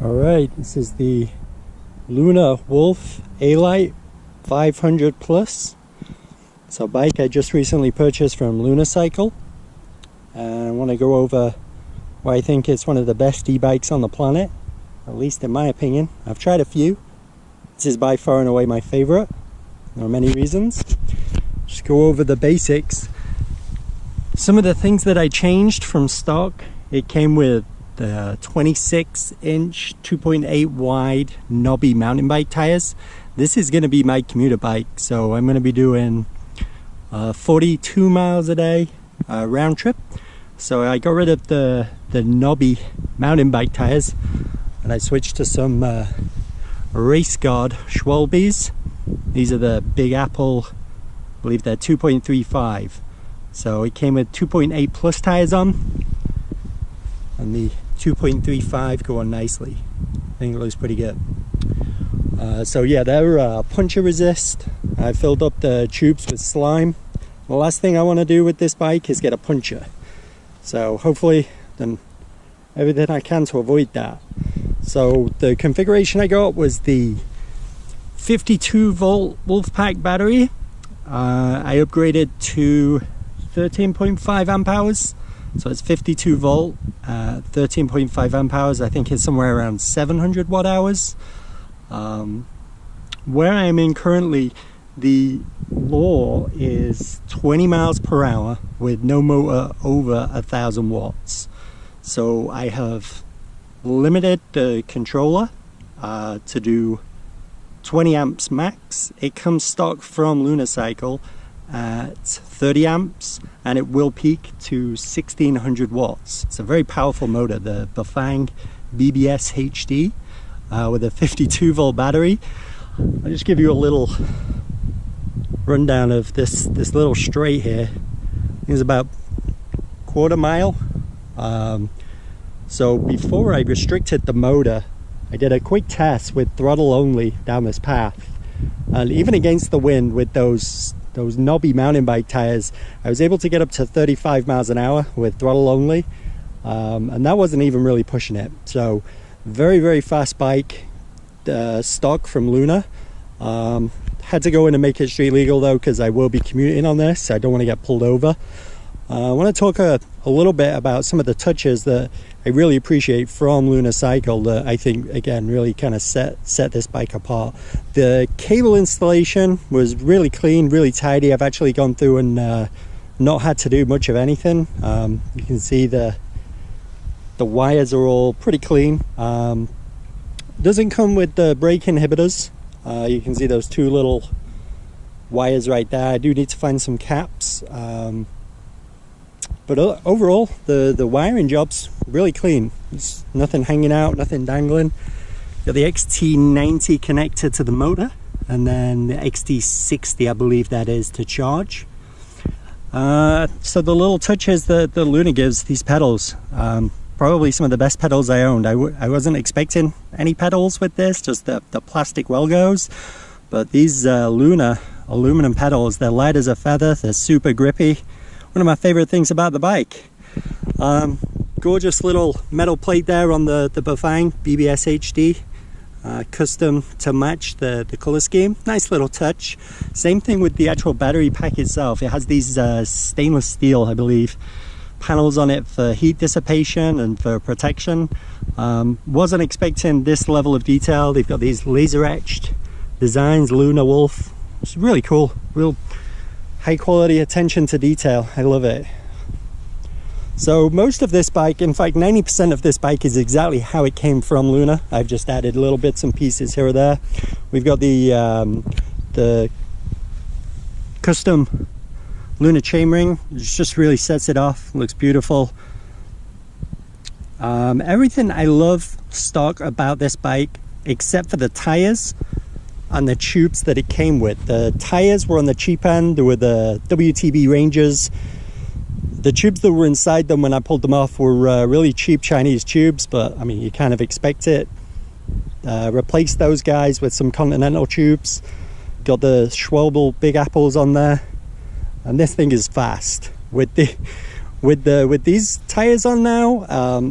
Alright, this is the Luna Wolf Alite 500 Plus. It's a bike I just recently purchased from Lunacycle. And I want to go over why I think it's one of the best e-bikes on the planet, at least in my opinion. I've tried a few. This is by far and away my favorite. There are many reasons. Just go over the basics. Some of the things that I changed from stock, it came with the 26-inch 2.8 wide knobby mountain bike tires. This is going to be my commuter bike, so I'm going to be doing 42 miles a day round trip. So I got rid of the knobby mountain bike tires and I switched to some Race Guard Schwalbes. These are the Big Apple, I believe they're 2.35. So it came with 2.8 plus tires on, and the 2.35 go on nicely. I think it looks pretty good. So yeah, they're puncture resist. I filled up the tubes with slime. The last thing I want to do with this bike is get a puncture. So hopefully done everything I can to avoid that. So the configuration I got was the 52 volt Wolfpack battery. I upgraded to 13.5 amp hours. So it's 52 volt, 13.5 amp hours. I think it's somewhere around 700 watt hours. Where I am in currently, the law is 20 miles per hour with no motor over 1,000 watts. So I have limited the controller to do 20 amps max. It comes stock from Lunacycle at 30 amps and it will peak to 1600 watts. It's a very powerful motor, the Bafang BBS HD with a 52 volt battery. I'll just give you a little rundown of this little straight here. It's about quarter mile. So before I restricted the motor, I did a quick test with throttle only down this path, and even against the wind with those knobby mountain bike tires, I was able to get up to 35 miles an hour with throttle only, and that wasn't even really pushing it. So very fast bike, stock from Luna. Had to go in and make it street legal though, because I will be commuting on this. I don't want to get pulled over. I want to talk a little bit about some of the touches that I really appreciate from Lunacycle that I think, again, really kind of set this bike apart. The cable installation was really clean, really tidy. I've actually gone through and not had to do much of anything. You can see the wires are all pretty clean. Doesn't come with the brake inhibitors. You can see those two little wires right there. I do need to find some caps. But overall, the wiring job's really clean. There's nothing hanging out, nothing dangling. Got the XT90 connected to the motor, and then the XT60, I believe that is, to charge. So the little touches that the Luna gives, these pedals, probably some of the best pedals I owned. I wasn't expecting any pedals with this, just the plastic Welgos. But these Luna aluminum pedals, they're light as a feather, they're super grippy. One of my favorite things about the bike. Gorgeous little metal plate there on the Bafang BBS HD, custom to match the color scheme. Nice little touch. Same thing with the actual battery pack itself. It has these stainless steel, I believe, panels on it for heat dissipation and for protection. Wasn't expecting this level of detail. They've got these laser etched designs, Luna Wolf. It's really cool, real high quality attention to detail. I love it. So most of this bike, in fact 90% of this bike, is exactly how it came from Luna. I've just added little bits and pieces here or there. We've got the custom Luna chainring, which just really sets it off. Looks beautiful. Everything I love stock about this bike, except for the tires and the tubes that it came with. The tires were on the cheap end. There were the WTB Rangers. The tubes that were inside them when I pulled them off were really cheap Chinese tubes, but I mean, you kind of expect it. Replaced those guys with some Continental tubes. Got the Schwalbe Big Apples on there, and this thing is fast. With with these tires on now,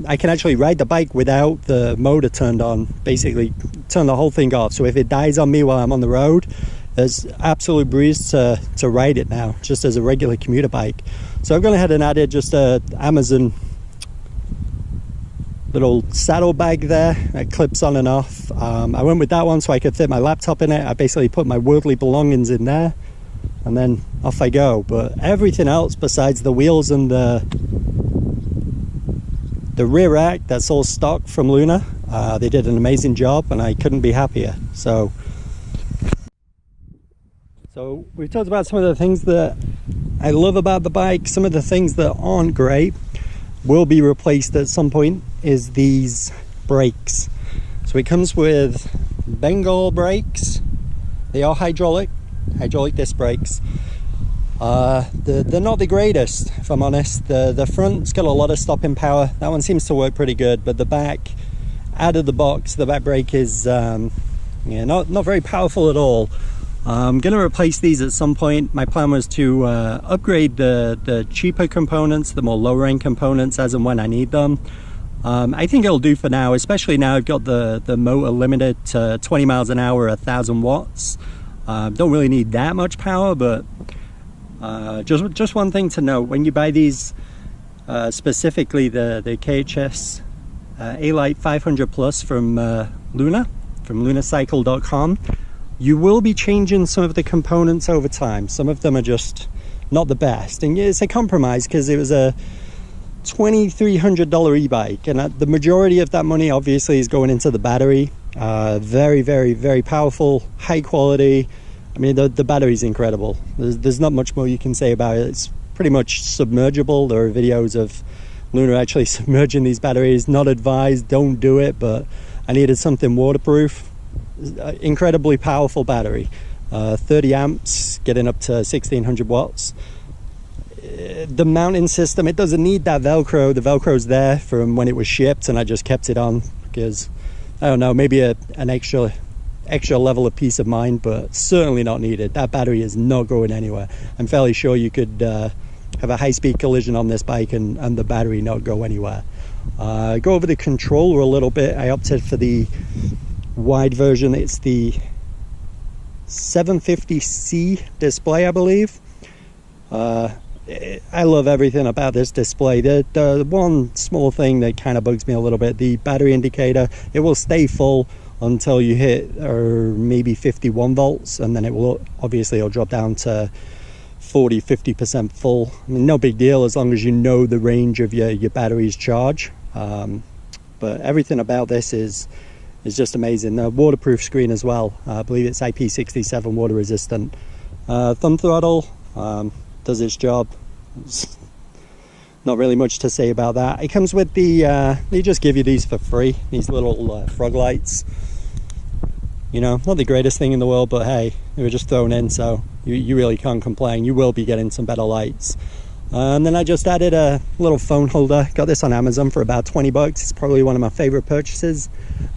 I can actually ride the bike without the motor turned on, basically turn the whole thing off. So if it dies on me while I'm on the road, there's absolute breeze to ride it now, just as a regular commuter bike. So I've gone ahead and added just a Amazon little saddle bag there that clips on and off. I went with that one so I could fit my laptop in it. I basically put my worldly belongings in there and then off I go. But everything else besides the wheels and the rear rack, that's all stock from Luna. They did an amazing job and I couldn't be happier. So we've talked about some of the things that I love about the bike. Some of the things that aren't great will be replaced at some point is these brakes. So it comes with Bengal brakes. They are hydraulic disc brakes. They're not the greatest, if I'm honest. The front's got a lot of stopping power. That one seems to work pretty good, but the back, out of the box, the back brake is not very powerful at all. I'm going to replace these at some point. My plan was to upgrade the cheaper components, the more lower end components, as and when I need them. I think it'll do for now, especially now I've got the motor limited to 20 miles an hour, 1,000 watts. Don't really need that much power, but just one thing to note: when you buy these, specifically the KHS Alite 500 Plus from Lunacycle.com, you will be changing some of the components over time. Some of them are just not the best, and it's a compromise because it was a $2,300 e-bike, and the majority of that money obviously is going into the battery. Very, very, very powerful, high quality. I mean, the battery's incredible. There's not much more you can say about it. It's pretty much submergible. There are videos of Luna actually submerging these batteries. Not advised, don't do it, but I needed something waterproof. Incredibly powerful battery, 30 amps, getting up to 1,600 watts. The mounting system, it doesn't need that Velcro. The Velcro's there from when it was shipped, and I just kept it on because, I don't know, maybe an extra level of peace of mind, but certainly not needed. That battery is not going anywhere. I'm fairly sure you could have a high-speed collision on this bike and the battery not go anywhere. Go over the controller a little bit. I opted for the wide version. It's the 750C display, I believe. I love everything about this display. The one small thing that kind of bugs me a little bit, the battery indicator, it will stay full until you hit maybe 51 volts, and then it'll drop down to 40-50% full. I mean, no big deal as long as you know the range of your battery's charge. But everything about this is just amazing. The waterproof screen as well. I believe it's IP67 water resistant. Thumb throttle does its job. Not really much to say about that. It comes with the they just give you these for free, these little frog lights. You know, not the greatest thing in the world, but hey, they were just thrown in, so you really can't complain. You will be getting some better lights. And then I just added a little phone holder. Got this on Amazon for about 20 bucks. It's probably one of my favorite purchases.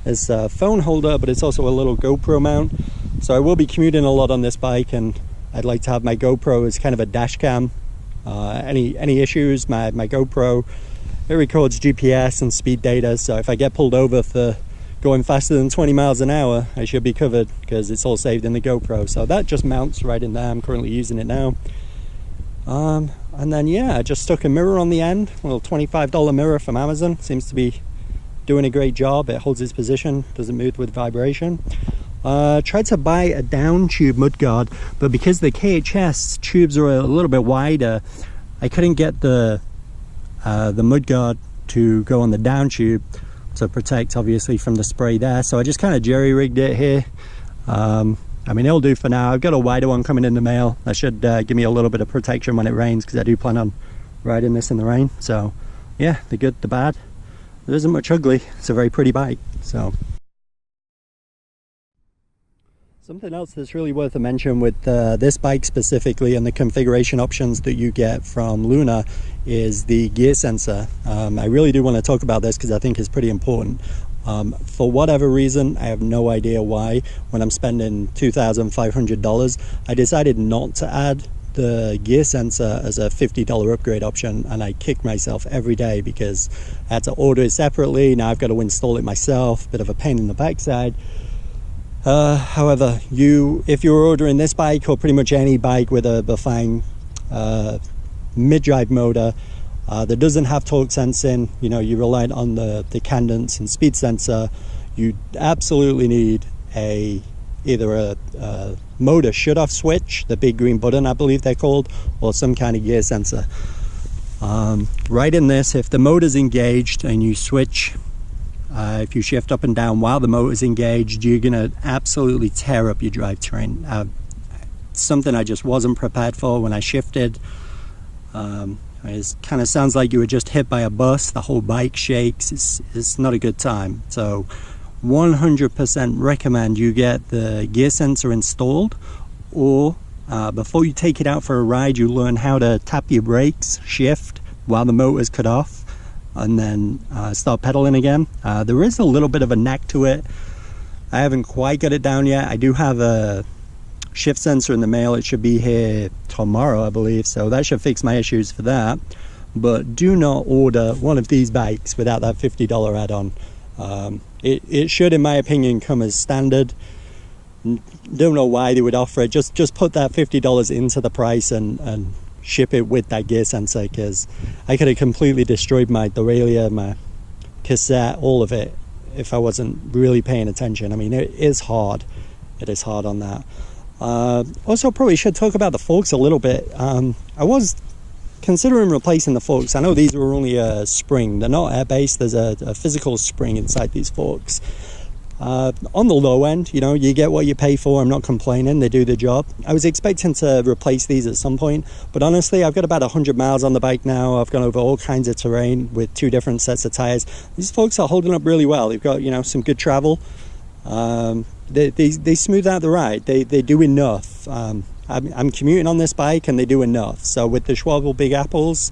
It's a phone holder, but it's also a little GoPro mount. So I will be commuting a lot on this bike, and I'd like to have my GoPro as kind of a dash cam. Any issues, my GoPro, it records GPS and speed data, so if I get pulled over for going faster than 20 miles an hour, I should be covered because it's all saved in the GoPro. So that just mounts right in there. I'm currently using it now. And then yeah, I just stuck a mirror on the end, a little $25 mirror from Amazon. Seems to be doing a great job. It holds its position, doesn't move with vibration. Tried to buy a down tube mudguard, but because the KHS tubes are a little bit wider, I couldn't get the mudguard to go on the down tube to protect obviously from the spray there. So I just kind of jerry-rigged it here. I mean, it'll do for now. I've got a wider one coming in the mail. That should give me a little bit of protection when it rains, because I do plan on riding this in the rain. So yeah, the good, the bad. There isn't much ugly. It's a very pretty bike. So something else that's really worth a mention with this bike specifically, and the configuration options that you get from Luna, is the gear sensor. I really do want to talk about this because I think it's pretty important. For whatever reason, I have no idea why, when I'm spending $2,500, I decided not to add the gear sensor as a $50 upgrade option, and I kick myself every day because I had to order it separately. Now I've got to install it myself, bit of a pain in the backside. However, if you're ordering this bike or pretty much any bike with a Bafang mid-drive motor that doesn't have torque sensing, you know, you're reliant on the cadence and speed sensor, you absolutely need either a motor shut-off switch, the big green button I believe they're called, or some kind of gear sensor. Right in this, if the motor's engaged and you switch, if you shift up and down while the motor's engaged, you're gonna absolutely tear up your drivetrain. Something I just wasn't prepared for when I shifted. It kind of sounds like you were just hit by a bus. The whole bike shakes. It's not a good time. So 100% recommend you get the gear sensor installed, or before you take it out for a ride, you learn how to tap your brakes, shift while the motor's cut off, and then start pedaling again. There is a little bit of a knack to it. I haven't quite got it down yet. I do have a shift sensor in the mail. It should be here tomorrow, I believe, so that should fix my issues for that. But do not order one of these bikes without that $50 add-on. It should, in my opinion, come as standard. Don't know why they would offer it. Just put that $50 into the price and ship it with that gear sensor, because I could have completely destroyed my derailleur, my cassette, all of it, if I wasn't really paying attention. I mean, it is hard. It is hard on that. Also, probably should talk about the forks a little bit. I was considering replacing the forks. I know these were only a spring. They're not air-based. There's a physical spring inside these forks. On the low end, you know, you get what you pay for. I'm not complaining. They do the job. I was expecting to replace these at some point, but honestly, I've got about 100 miles on the bike now. I've gone over all kinds of terrain with 2 different sets of tires. These forks are holding up really well. They've got, you know, some good travel. They smooth out the ride. They do enough. I'm commuting on this bike and they do enough. So with the Schwalbe Big Apples,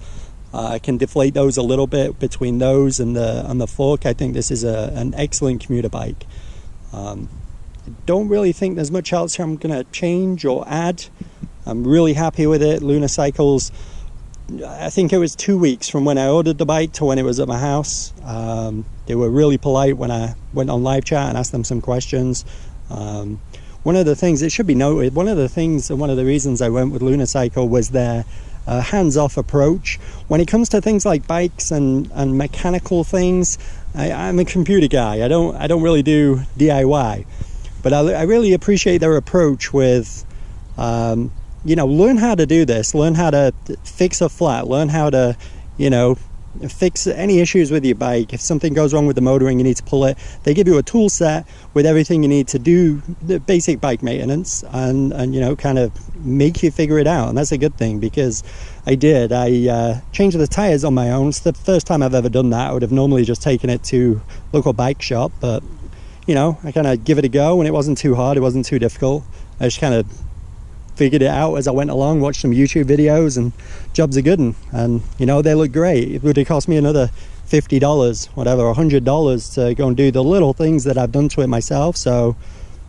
I can deflate those a little bit between those and the fork. I think this is an excellent commuter bike. I don't really think there's much else I'm gonna change or add. I'm really happy with it. Lunacycles, I think it was 2 weeks from when I ordered the bike to when it was at my house. They were really polite when I went on live chat and asked them some questions. One of the things, it should be noted, one of the reasons I went with Lunacycle was their hands-off approach. When it comes to things like bikes and mechanical things, I'm a computer guy. I don't really do DIY, but I really appreciate their approach with, you know, learn how to do this, learn how to fix a flat, learn how to, you know, fix any issues with your bike. If something goes wrong with the motor and you need to pull it, they give you a tool set with everything you need to do the basic bike maintenance, and you know, kind of make you figure it out. And that's a good thing, because I changed the tires on my own. It's the first time I've ever done that. I would have normally just taken it to local bike shop, but you know, I kind of give it a go, and it wasn't too hard, it wasn't too difficult. I just kind of figured it out as I went along, watched some YouTube videos, and jobs are good. And you know, they look great. It would have cost me another $50, whatever, $100 to go and do the little things that I've done to it myself. So,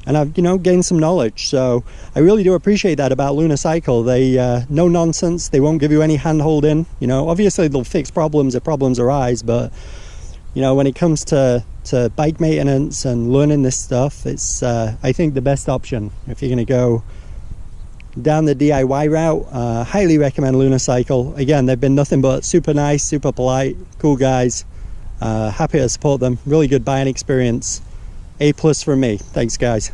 and I've, you know, gained some knowledge. So I really do appreciate that about Lunacycle. They no nonsense. They won't give you any hand holding. You know, obviously they'll fix problems if problems arise, but you know, when it comes to bike maintenance and learning this stuff, it's I think the best option if you're going to go down the DIY route. Highly recommend Lunacycle. Again, they've been nothing but super nice, super polite, cool guys. Happy to support them. Really good buying experience. A+ from me. Thanks, guys.